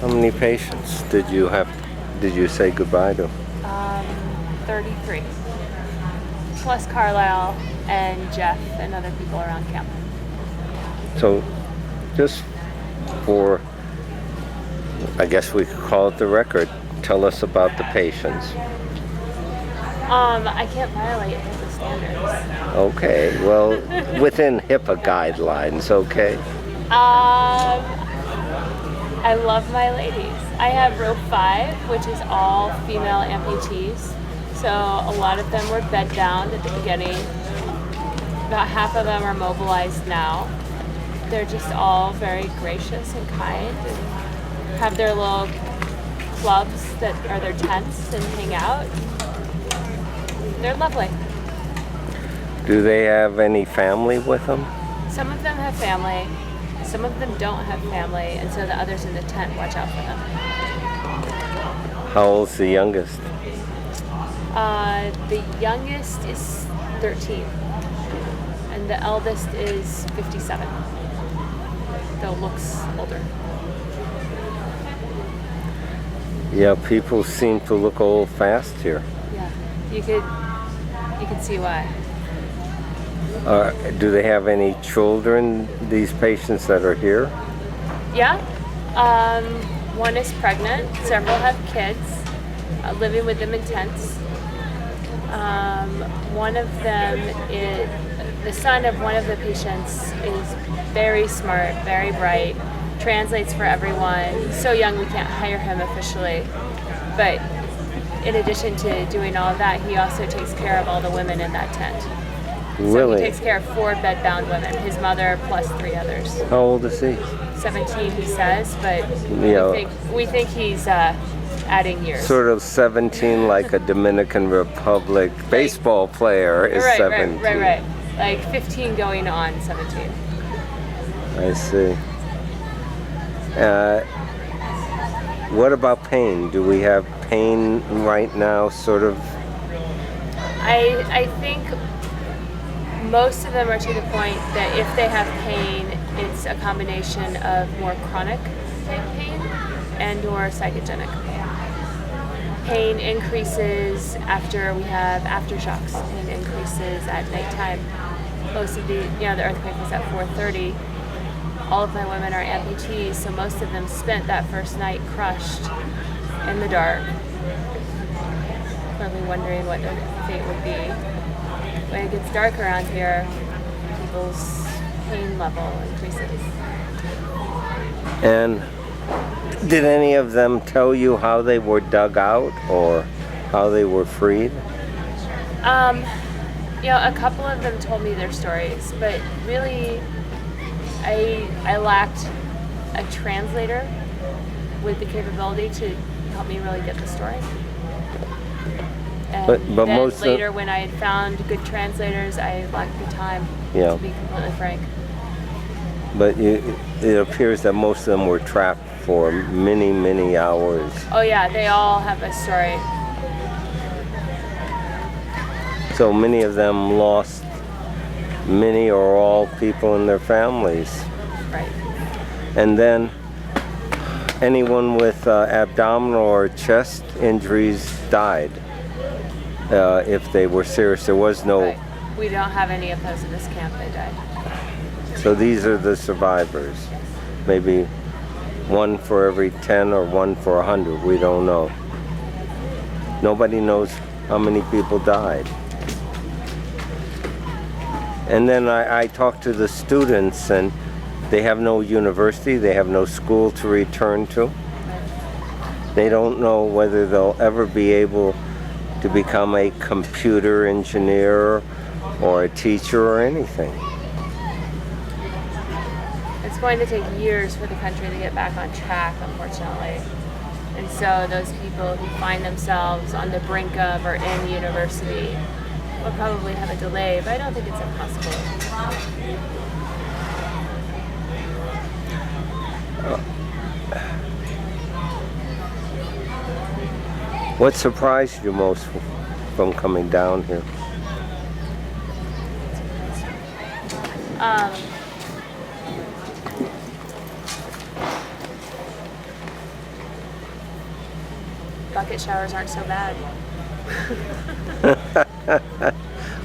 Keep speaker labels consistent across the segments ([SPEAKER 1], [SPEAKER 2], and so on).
[SPEAKER 1] How many patients did you have? Did you say goodbye to?
[SPEAKER 2] 33. Plus Carlisle and Jeff and other people around camp.
[SPEAKER 1] So, just for, I guess we could call it the record, tell us about the patients.
[SPEAKER 2] I can't violate HIPAA standards.
[SPEAKER 1] Okay, well, within HIPAA guidelines, okay?
[SPEAKER 2] I love my ladies. I have row 5, which is all female amputees. So a lot of them were bedbound at the beginning. About half of them are mobilized now. They're just all very gracious and kind and have their little clubs that are their tents and hang out. They're lovely.
[SPEAKER 1] Do they have any family with them?
[SPEAKER 2] Some of them have family. Some of them don't have family, and so the others in the tent watch out for them.
[SPEAKER 1] How old's the youngest?
[SPEAKER 2] The youngest is 13, and the eldest is 57, though looks older.
[SPEAKER 1] Yeah, people seem to look old fast here.
[SPEAKER 2] Yeah, you could see why.
[SPEAKER 1] Do they have any children, these patients that are here?
[SPEAKER 2] Yeah, one is pregnant, several have kids, living with them in tents. One of them is, the son of one of the patients is very smart, very bright, translates for everyone. So young we can't hire him officially, but in addition to doing all of that, he also takes care of all the women in that tent.
[SPEAKER 1] Really?
[SPEAKER 2] So he takes care of 4 bedbound women, his mother plus 3 others.
[SPEAKER 1] How old is he?
[SPEAKER 2] 17, he says, but
[SPEAKER 1] Yeah.
[SPEAKER 2] we think he's adding years.
[SPEAKER 1] Sort of 17, like a Dominican Republic baseball player is 17.
[SPEAKER 2] Right. Like 15 going on 17.
[SPEAKER 1] I see. What about pain? Do we have pain right now, sort of?
[SPEAKER 2] I think most of them are to the point that if they have pain, it's a combination of more chronic type pain and or psychogenic. Pain increases after we have aftershocks and increases at nighttime. Most of the earthquake was at 4:30. All of my women are amputees, so most of them spent that first night crushed in the dark, probably wondering what their fate would be. When it gets dark around here, people's pain level increases.
[SPEAKER 1] And did any of them tell you how they were dug out or how they were freed?
[SPEAKER 2] A couple of them told me their stories, but really, I lacked a translator with the capability to help me really get the story. And
[SPEAKER 1] But
[SPEAKER 2] then
[SPEAKER 1] most
[SPEAKER 2] later, when I had found good translators, I lacked the time, to be completely frank.
[SPEAKER 1] But it appears that most of them were trapped for many, many hours.
[SPEAKER 2] Oh yeah, they all have a story.
[SPEAKER 1] So many of them lost many or all people in their families.
[SPEAKER 2] Right.
[SPEAKER 1] And then anyone with abdominal or chest injuries died if they were serious. There was no...
[SPEAKER 2] Right. We don't have any of those in this camp. They died.
[SPEAKER 1] So these are the survivors. Maybe one for every 10 or one for 100. We don't know. Nobody knows how many people died. And then I talked to the students, and they have no university, they have no school to return to. They don't know whether they'll ever be able to become a computer engineer or a teacher or anything.
[SPEAKER 2] It's going to take years for the country to get back on track, unfortunately. And so those people who find themselves on the brink of or in university will probably have a delay, but I don't think it's impossible.
[SPEAKER 1] What surprised you most from coming down here?
[SPEAKER 2] bucket showers aren't so bad.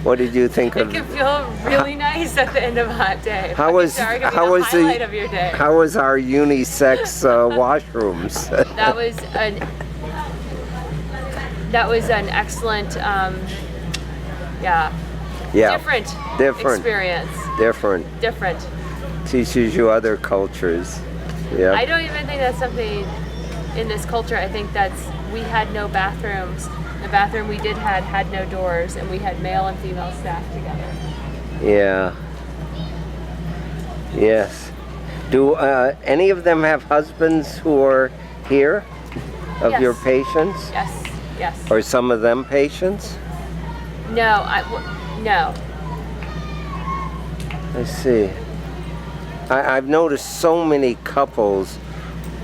[SPEAKER 1] What did you think
[SPEAKER 2] It
[SPEAKER 1] of?
[SPEAKER 2] can feel really nice at the end of a hot day.
[SPEAKER 1] How was
[SPEAKER 2] the
[SPEAKER 1] the
[SPEAKER 2] highlight of your day?
[SPEAKER 1] how was our unisex washrooms?
[SPEAKER 2] That was an excellent,
[SPEAKER 1] Yeah.
[SPEAKER 2] different
[SPEAKER 1] Different.
[SPEAKER 2] experience.
[SPEAKER 1] Different. Teaches you other cultures. Yeah.
[SPEAKER 2] I don't even think that's something in this culture. I think we had no bathrooms. The bathroom we did had no doors, and we had male and female staff together.
[SPEAKER 1] Yeah. Yes. Do any of them have husbands who are here of
[SPEAKER 2] Yes.
[SPEAKER 1] your patients?
[SPEAKER 2] Yes.
[SPEAKER 1] Or some of them patients?
[SPEAKER 2] No, no.
[SPEAKER 1] I see. I've noticed so many couples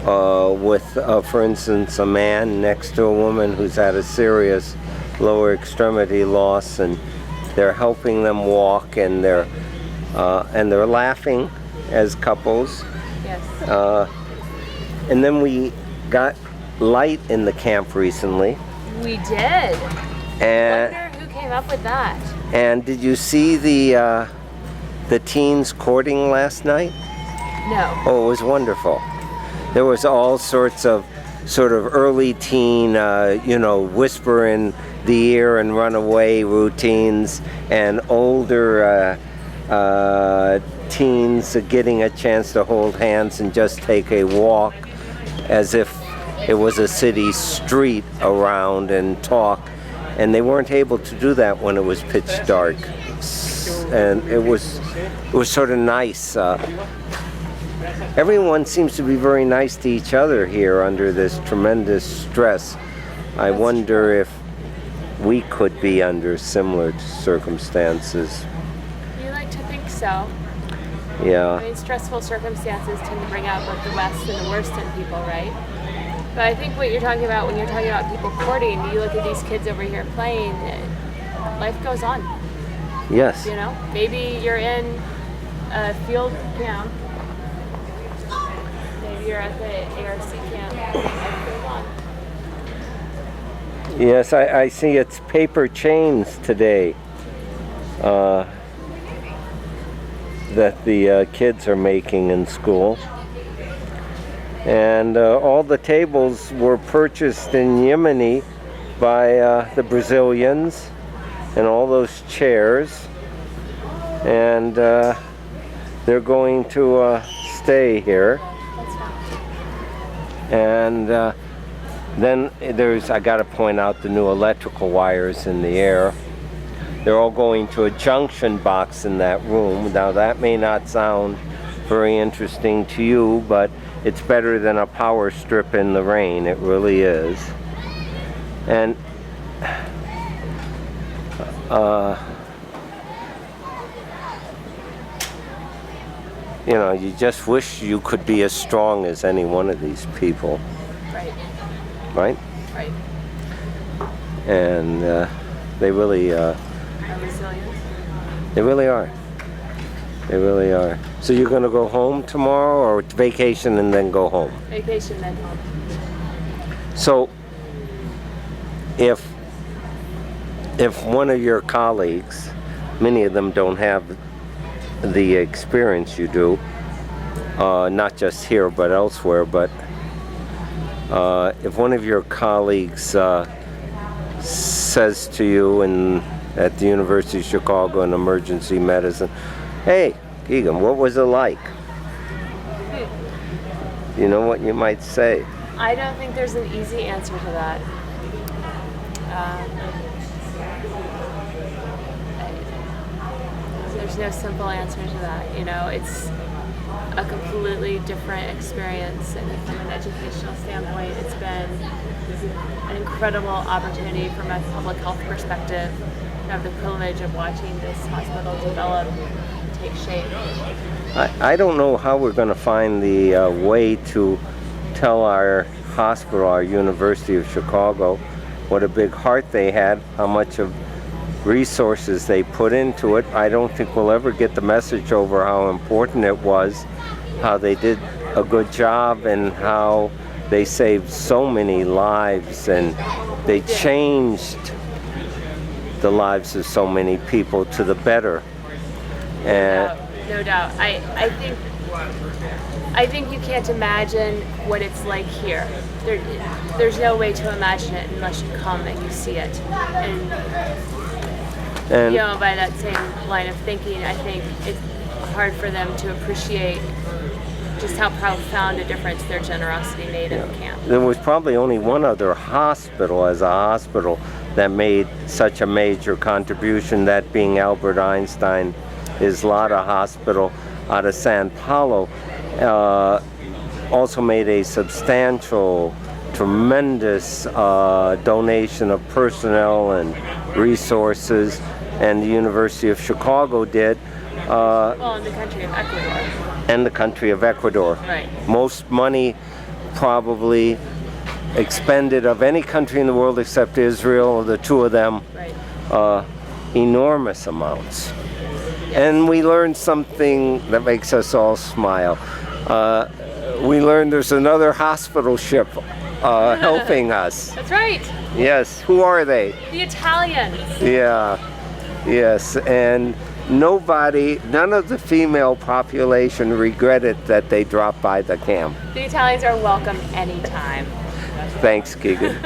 [SPEAKER 1] with, for instance, a man next to a woman who's had a serious lower extremity loss, and they're helping them walk, and they're laughing as couples.
[SPEAKER 2] Yes.
[SPEAKER 1] And then we got light in the camp recently.
[SPEAKER 2] We did.
[SPEAKER 1] And
[SPEAKER 2] Wonder who came up with that.
[SPEAKER 1] and did you see the teens courting last night?
[SPEAKER 2] No.
[SPEAKER 1] Oh, it was wonderful. There was all sorts of sort of early teen, whisper in the ear and run away routines, and older teens getting a chance to hold hands and just take a walk as if it was a city street around and talk. And they weren't able to do that when it was pitch dark. And it was sort of nice. Everyone seems to be very nice to each other here under this tremendous stress. I wonder if we could be under similar circumstances.
[SPEAKER 2] You like to think so.
[SPEAKER 1] Yeah.
[SPEAKER 2] I mean, stressful circumstances tend to bring out both the best and the worst in people, right? But I think what you're talking about when you're talking about people courting, you look at these kids over here playing, life goes on.
[SPEAKER 1] Yes.
[SPEAKER 2] You know, maybe you're in a field camp, maybe you're at the ARC camp, life goes on.
[SPEAKER 1] Yes, I see it's paper chains today that the kids are making in school. And all the tables were purchased in Yemeni by the Brazilians, and all those chairs. And they're going to stay here.
[SPEAKER 2] That's fine.
[SPEAKER 1] And then I got to point out the new electrical wires in the air. They're all going to a junction box in that room. Now that may not sound very interesting to you, but it's better than a power strip in the rain. It really is. And you just wish you could be as strong as any one of these people.
[SPEAKER 2] Right.
[SPEAKER 1] Right? And they really
[SPEAKER 2] Are resilient.
[SPEAKER 1] they really are. They really are. So you're going to go home tomorrow, or vacation and then go home?
[SPEAKER 2] Vacation then home.
[SPEAKER 1] So if one of your colleagues, many of them don't have the experience you do, not just here but elsewhere, but if one of your colleagues says to you at the University of Chicago in emergency medicine, "Hey, Keegan, what was it like?" You know what you might say?
[SPEAKER 2] I don't think there's an easy answer to that. There's no simple answer to that. It's a completely different experience, and from an educational standpoint, it's been an incredible opportunity from a public health perspective to have the privilege of watching this hospital develop and take shape.
[SPEAKER 1] I don't know how we're going to find the way to tell our hospital, our University of Chicago, what a big heart they had, how much of resources they put into it. I don't think we'll ever get the message over how important it was, how they did a good job, and how they saved so many lives, and they changed the lives of so many people to the better. And
[SPEAKER 2] No doubt. I think you can't imagine what it's like here. There's no way to imagine it unless you come and you see it. And you know, by that same line of thinking, I think it's hard for them to appreciate just how profound a difference their generosity made in the camp.
[SPEAKER 1] there was probably only one other hospital as a hospital that made such a major contribution, that being Albert Einstein Islada Hospital out of Sao Paulo. Also made a substantial, tremendous donation of personnel and resources, and the University of Chicago did.
[SPEAKER 2] Well, in the country of Ecuador.
[SPEAKER 1] And the country of Ecuador.
[SPEAKER 2] Right.
[SPEAKER 1] Most money probably expended of any country in the world except Israel, the two of them,
[SPEAKER 2] Right.
[SPEAKER 1] Enormous amounts. And we learned something that makes us all smile. We learned there's another hospital ship helping us.
[SPEAKER 2] That's right.
[SPEAKER 1] Yes, who are they?
[SPEAKER 2] The Italians.
[SPEAKER 1] Yeah, yes, and none of the female population regretted that they dropped by the camp.
[SPEAKER 2] The Italians are welcome anytime.
[SPEAKER 1] Thanks, Keegan.